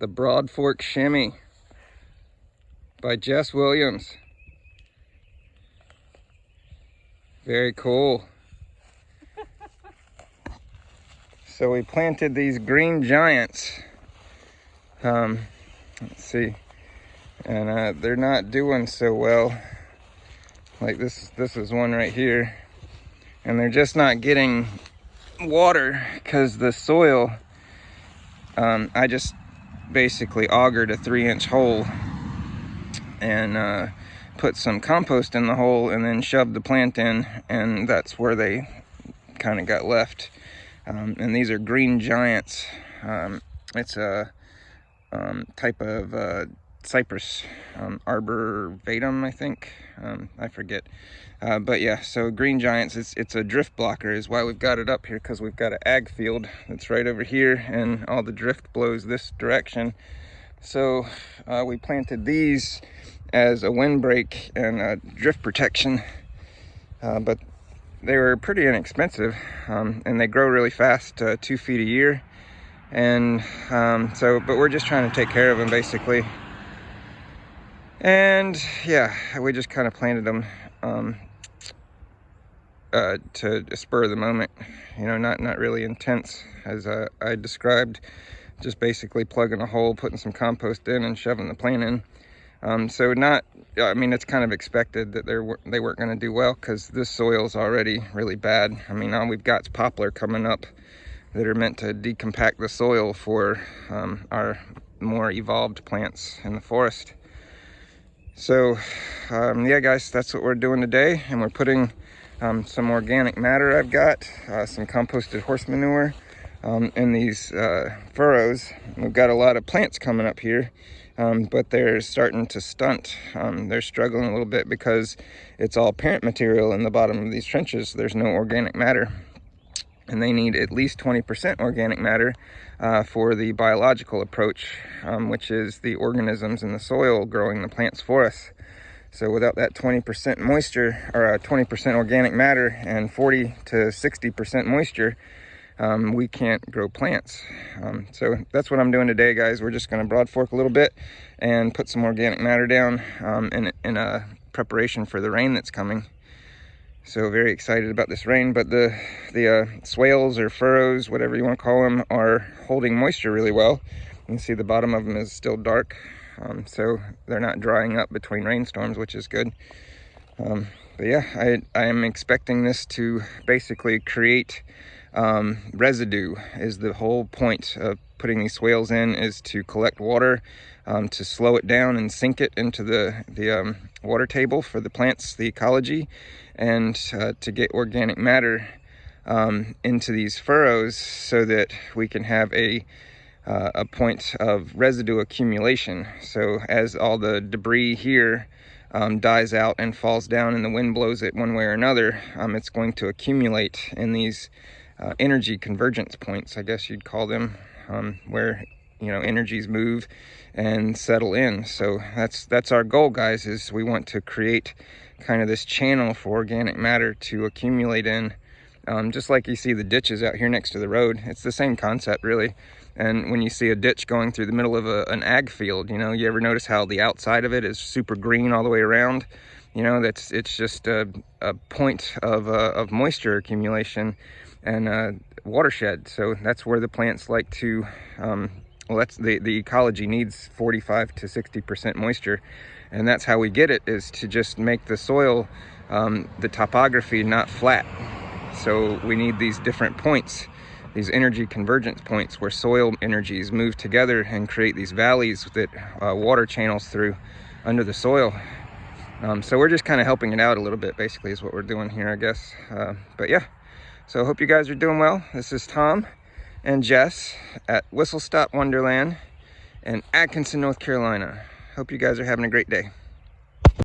The Broad Fork Shimmy by Jess Williams. Very cool. So we planted these green giants. Let's see. And they're not doing so well. Like this is one right here. And they're just not getting water because the soil, I just basically augered a 3-inch hole and put some compost in the hole and then shoved the plant in, and that's where they kind of got left. And these are green giants. It's a type of cypress, arborvitae, I think. I forget. But yeah, so green giants, it's a drift blocker is why we've got it up here, because we've got an ag field that's right over here and all the drift blows this direction. So we planted these as a windbreak and drift protection, but they were pretty inexpensive, and they grow really fast, 2 feet a year. And but we're just trying to take care of them basically. And yeah, we just kind of planted them to spur of the moment, you know, not really intense as I described, just basically plugging a hole, putting some compost in and shoving the plant in. So I mean, it's kind of expected that they weren't going to do well because this soil's already really bad. I mean, all we've got is poplar coming up that are meant to decompact the soil for our more evolved plants in the forest. So yeah guys, that's what we're doing today, and we're putting some organic matter I've got, some composted horse manure in these furrows. We've got a lot of plants coming up here, but they're starting to stunt. They're struggling a little bit because it's all parent material in the bottom of these trenches. There's no organic matter, and they need at least 20% organic matter for the biological approach, which is the organisms in the soil growing the plants for us. So without that 20% moisture, or 20% organic matter and 40 to 60% moisture, we can't grow plants. So that's what I'm doing today, guys. We're just going to broad fork a little bit and put some organic matter down in a preparation for the rain that's coming. So very excited about this rain, but the swales or furrows, whatever you want to call them, are holding moisture really well. You can see the bottom of them is still dark, so they're not drying up between rainstorms, which is good. But yeah, I am expecting this to basically create residue. Is the whole point of putting these swales in, is to collect water, to slow it down and sink it into the water table for the plants, the ecology, and to get organic matter into these furrows so that we can have a point of residue accumulation. So as all the debris here dies out and falls down and the wind blows it one way or another, it's going to accumulate in these energy convergence points, I guess you'd call them, where, you know, energies move and settle in. So that's our goal, guys, is we want to create kind of this channel for organic matter to accumulate in, just like you see the ditches out here next to the road. It's the same concept, really. And when you see a ditch going through the middle of an ag field, you know, you ever notice how the outside of it is super green all the way around? You know, it's just a point of moisture accumulation and watershed. So that's where the plants like to, well, that's the ecology needs 45 to 60% moisture, and that's how we get it, is to just make the soil, the topography, not flat. So we need these different points, these energy convergence points, where soil energies move together and create these valleys that water channels through under the soil. So we're just kind of helping it out a little bit, basically, is what we're doing here, I guess. But yeah, so I hope you guys are doing well. This is Tom and Jess at Whistle Stop Wonderland in Atkinson, North Carolina. Hope you guys are having a great day.